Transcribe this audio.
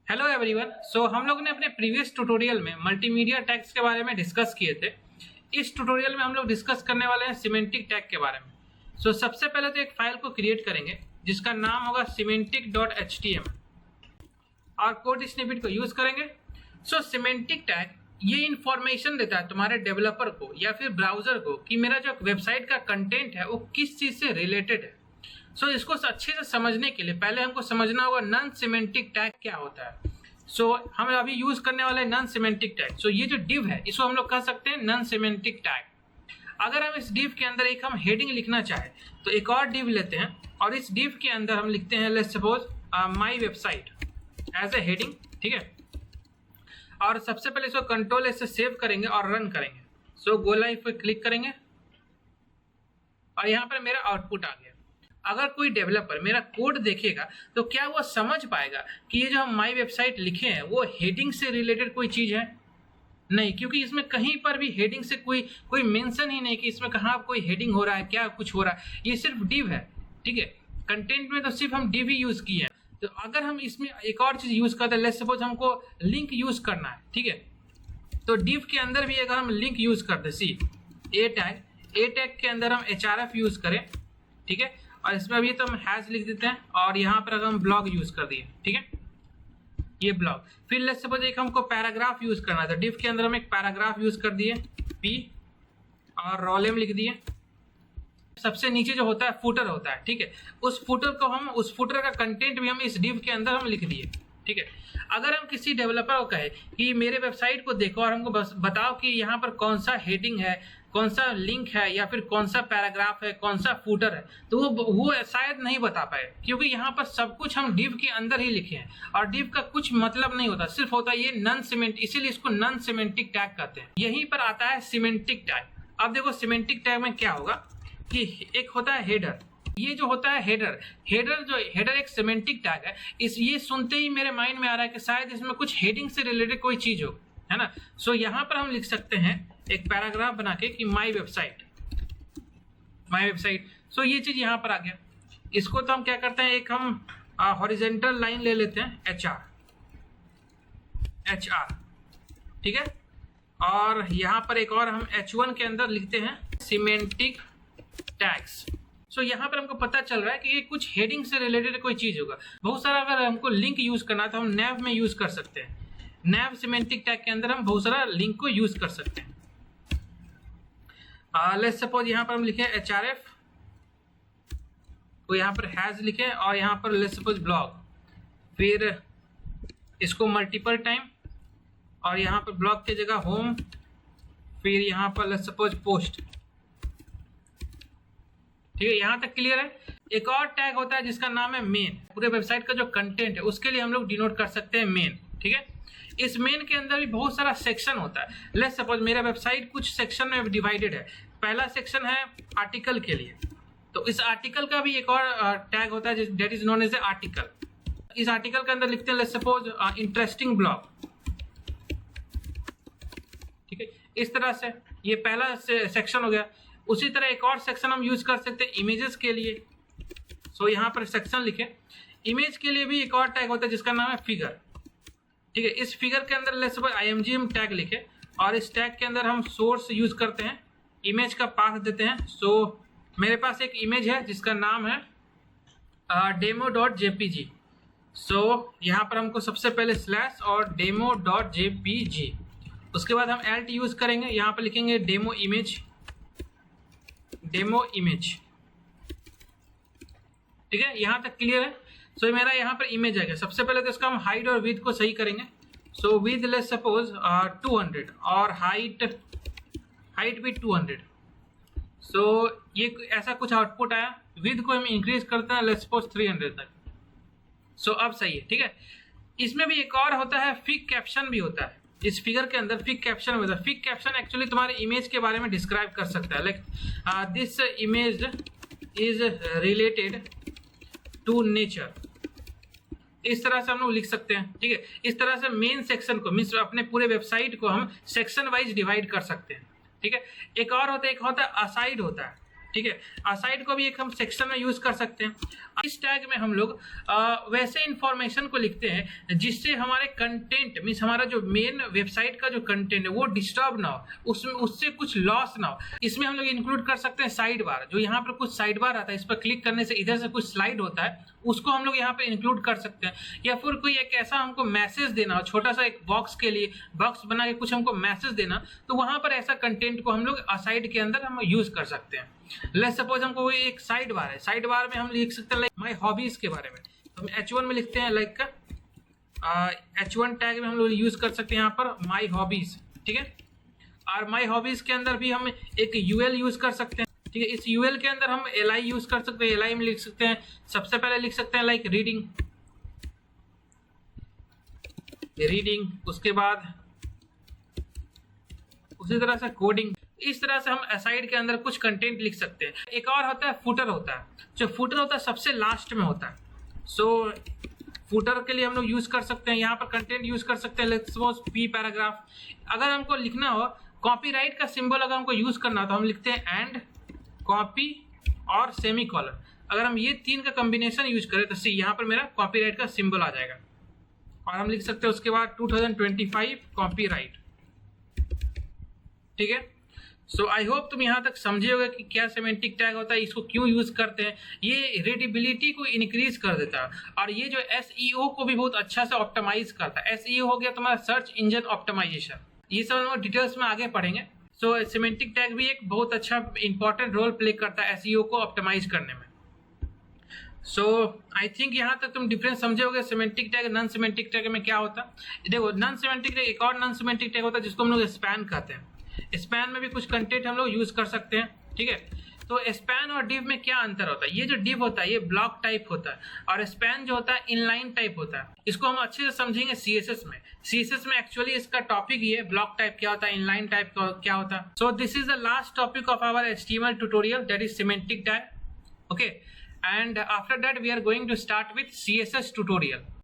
Hello everyone. हम लोग ने अपने प्रीवियस ट्यूटोरियल में मल्टीमीडिया टैग्स के बारे में डिस्कस किए थे। इस ट्यूटोरियल में हम लोग डिस्कस करने वाले हैं सिमेंटिक टैग के बारे में। सबसे पहले तो एक फाइल को क्रिएट करेंगे जिसका नाम होगा semantic.html और कोड स्निपेट को यूज करेंगे। सिमेंटिक टैग ये इंफॉर्मेशन देता है तुम्हारे डेवलपर को या फिर ब्राउजर को कि मेरा जो वेबसाइट का कंटेंट है वो किस चीज से रिलेटेड है। इसको अच्छे से समझने के लिए पहले हमको समझना होगा नॉन सिमेंटिक टैग क्या होता है। हम अभी यूज करने वाले हैं नॉन सिमेंटिक टैग। ये जो डिव है इसको हम लोग कह सकते हैं नॉन सिमेंटिक टैग। अगर हम इस डिव के अंदर एक हम हेडिंग लिखना चाहे तो एक और डिव लेते हैं और इस डिव के अंदर हम लिखते हैं let's suppose my website as a heading, ठीक है। और सबसे पहले इसको कंट्रोल एस से सेव करेंगे और रन करेंगे। गो लाइव पे क्लिक करेंगे और यहाँ पर मेरा आउटपुट आ गया। अगर कोई डेवलपर मेरा कोड देखेगा तो क्या वो समझ पाएगा कि ये जो हम माई वेबसाइट लिखे हैं वो हेडिंग से रिलेटेड कोई चीज है? नहीं, क्योंकि इसमें कहीं पर भी हेडिंग से कोई मेंशन ही नहीं कि इसमें कहाँ कोई हेडिंग हो रहा है, क्या कुछ हो रहा है। ये सिर्फ डिव है, ठीक है। कंटेंट में तो सिर्फ हम डिव ही यूज किए हैं। तो अगर हम इसमें एक और चीज यूज करते हैं, लेट्स सपोज हमको लिंक यूज करना है, ठीक है। तो डिव के अंदर भी अगर हम लिंक यूज करते सी ए टैग के अंदर हम href यूज करें, ठीक है। और इसमें अभी तो हम हैश लिख देते हैं और यहाँ पर अगर हम ब्लॉग यूज कर दिए, ठीक है, ये ब्लॉग। फिर लेट्स सपोज एक हमको पैराग्राफ यूज करना था, डिव के अंदर हम एक पैराग्राफ यूज कर दिए p और रॉलेम लिख दिए। सबसे नीचे जो होता है फुटर होता है, ठीक है। उस फुटर का कंटेंट भी हम इस डिव के अंदर हम लिख दिए, ठीक है। अगर हम किसी डेवलपर को कहे कि मेरे वेबसाइट को देखो और हमको बस बताओ कि यहाँ पर कौन सा हेडिंग है, कौन सा लिंक है या फिर कौन सा पैराग्राफ है, कौन सा फुटर है, तो वो शायद नहीं बता पाए, क्योंकि यहाँ पर सब कुछ हम डिव के अंदर ही लिखे हैं और डिव का कुछ मतलब नहीं होता, सिर्फ होता है ये नॉन सिमेंटिक, इसीलिए इसको नॉन सिमेंटिक टैग कहते हैं। यहीं पर आता है सिमेंटिक टैग। अब देखो सिमेंटिक टैग में क्या होगा कि एक होता है हेडर। ये जो होता है हेडर एक सिमेंटिक टैग है। ये सुनते ही मेरे माइंड में आ रहा है कि शायद इसमें कुछ हेडिंग से रिलेटेड कोई चीज हो, है ना। यहाँ पर हम लिख सकते हैं एक पैराग्राफ बना के कि माय वेबसाइट। ये चीज यहाँ पर आ गया। इसको तो हम क्या करते हैं, एक हम हॉरिजेंटल लाइन ले लेते हैं HR, ठीक है। और यहाँ पर एक और हम H1 के अंदर लिखते हैं सिमेंटिक टैग्स। यहाँ पर हमको पता चल रहा है कि ये कुछ हेडिंग से रिलेटेड कोई चीज होगा। बहुत सारा अगर हमको लिंक यूज करना है तो हम नैव में यूज कर सकते हैं। नैव सिमेंटिक टैग के अंदर हम बहुत सारा लिंक को यूज कर सकते हैं। लेट्स सपोज यहाँ पर हम लिखे href, तो यहाँ पर हैज लिखे और यहाँ पर लेट्स सपोज ब्लॉग, फिर इसको मल्टीपल टाइम और यहाँ पर ब्लॉग की जगह होम, फिर यहाँ पर लेट्स सपोज पोस्ट, ठीक है। यहाँ तक क्लियर है। एक और टैग होता है जिसका नाम है मेन। पूरे वेबसाइट का जो कंटेंट है उसके लिए हम लोग डिनोट कर सकते हैं मेन, ठीक है। इस मेन के अंदर भी बहुत सारा सेक्शन होता है। लेट्स सपोज मेरा वेबसाइट कुछ सेक्शन में डिवाइडेड है। पहला सेक्शन है आर्टिकल के लिए, तो इस आर्टिकल का भी एक और टैग होता है that is known as a article. इस आर्टिकल के अंदर लिखते हैं लेट्स सपोज इंटरेस्टिंग ब्लॉग, ठीक है। इस तरह से ये पहला सेक्शन हो गया। उसी तरह एक और सेक्शन हम यूज कर सकते हैं इमेजेस के लिए। यहाँ पर सेक्शन लिखे। इमेज के लिए भी एक और टैग होता है जिसका नाम है फिगर, ठीक है। इस फिगर के अंदर लेट्स सपोज img टैग लिखे और इस टैग के अंदर हम सोर्स यूज करते हैं, इमेज का पाथ देते हैं। मेरे पास एक इमेज है जिसका नाम है demo.jpg। यहाँ पर हमको सबसे पहले स्लैश और demo.jpg, उसके बाद हम alt यूज करेंगे। यहाँ पर लिखेंगे डेमो इमेज, ठीक है। यहाँ तक क्लियर है। मेरा यहाँ पर इमेज आ गया। सबसे पहले तो इसका हम हाइट और विड्थ को सही करेंगे। विड्थ लेट्स सपोज 200 और हाइट भी 200। ये ऐसा कुछ आउटपुट आया। विड्थ को हम इंक्रीज करते हैं लेट्स सपोज 300 तक। अब सही है, ठीक है। इसमें भी एक और होता है फिग कैप्शन भी होता है। इस फिगर के अंदर फिग कैप्शन होता है। फिग कैप्शन एक्चुअली तुम्हारे इमेज के बारे में डिस्क्राइब कर सकता है, like this image is related to nature. इस तरह से हम लोग लिख सकते हैं, ठीक है। इस तरह से मेन सेक्शन को मीन्स अपने पूरे वेबसाइट को हम सेक्शन वाइज डिवाइड कर सकते हैं, ठीक है। एक होता है असाइड होता है। ठीक है। असाइड को भी एक हम सेक्शन में यूज कर सकते हैं। इस टैग में हम लोग वैसे इंफॉर्मेशन को लिखते हैं जिससे हमारे कंटेंट मीन्स हमारा जो मेन वेबसाइट का जो कंटेंट है वो डिस्टर्ब ना हो, उसमें उससे कुछ लॉस ना हो। इसमें हम लोग इंक्लूड कर सकते हैं साइड बार, जो यहाँ पर कुछ साइड बार आता है, इस पर क्लिक करने से इधर से कुछ स्लाइड होता है, उसको हम लोग यहाँ पे इंक्लूड कर सकते हैं। या फिर कोई एक ऐसा हमको मैसेज देना हो, छोटा सा एक बॉक्स के लिए बॉक्स बना के कुछ हमको मैसेज देना, तो वहां पर ऐसा कंटेंट को हम लोग असाइड के अंदर हम यूज कर सकते हैं। लेट्स सपोज हमको कोई एक साइड बार है, साइड बार में हम लिख सकते हैं लाइक माय हॉबीज के बारे में, तो हम H1 में लिखते हैं लाइक H1 टैग में हम लोग यूज कर सकते हैं यहाँ पर माय हॉबीज, ठीक है। और माय हॉबीज के अंदर भी हम एक UL यूज कर सकते हैं, ठीक है। इस UL के अंदर हम LI यूज कर सकते हैं, LI में लिख सकते हैं, सबसे पहले लिख सकते हैं लाइक रीडिंग, उसके बाद उसी तरह से कोडिंग। इस तरह से हम असाइड के अंदर कुछ कंटेंट लिख सकते हैं। एक और होता है फुटर होता है, जो फुटर होता है सबसे लास्ट में होता है। सो फुटर के लिए हम लोग यूज कर सकते हैं, यहाँ पर कंटेंट यूज कर सकते हैं लेट्स सपोज P पैराग्राफ। अगर हमको लिखना हो कॉपीराइट का सिंबल अगर हमको यूज करना हो तो हम लिखते हैं एंड कॉपी और सेमी कॉलन। अगर हम ये तीन का कॉम्बिनेशन यूज करें तो सी यहाँ पर मेरा कॉपीराइट का सिंबल आ जाएगा। और हम लिख सकते हैं उसके बाद 2025 कॉपीराइट, ठीक है। सो आई होप तुम यहाँ तक समझे होगे कि क्या सिमेंटिक टैग होता है, इसको क्यों यूज करते हैं। ये रीडेबिलिटी को इंक्रीज कर देता है और ये जो SEO को भी बहुत अच्छा से ऑप्टिमाइज करता है। SEO हो गया तुम्हारा सर्च इंजन ऑप्टिमाइजेशन, ये सब हम डिटेल्स में आगे पढ़ेंगे। सो सिमेंटिक टैग भी एक बहुत अच्छा इंपॉर्टेंट रोल प्ले करता है SEO को ऑप्टिमाइज करने में। सो आई थिंक यहाँ तक तुम डिफरेंस समझे होगे semantic tag non semantic tag में क्या होता है। देखो नॉन सिमेंटिक टैग, एक और नॉन सिमेंटिक टैग होता है जिसको हम लोग स्पैन कहते हैं। स्पैन में भी कुछ कंटेंट हम लोग यूज कर सकते हैं, ठीक है। तो स्पैन और डिव में क्या अंतर होता है। ये जो डिव होता है ये ब्लॉक टाइप होता है और स्पैन जो होता है इनलाइन टाइप होता है। इसको हम अच्छे से समझेंगे CSS में। CSS में एक्चुअली इसका टॉपिक ये ब्लॉक टाइप क्या होता है, इनलाइन टाइप क्या होता है। So this is the last topic of our HTML tutorial, that is semantic tag, okay. And after that we are going to start with CSS tutorial.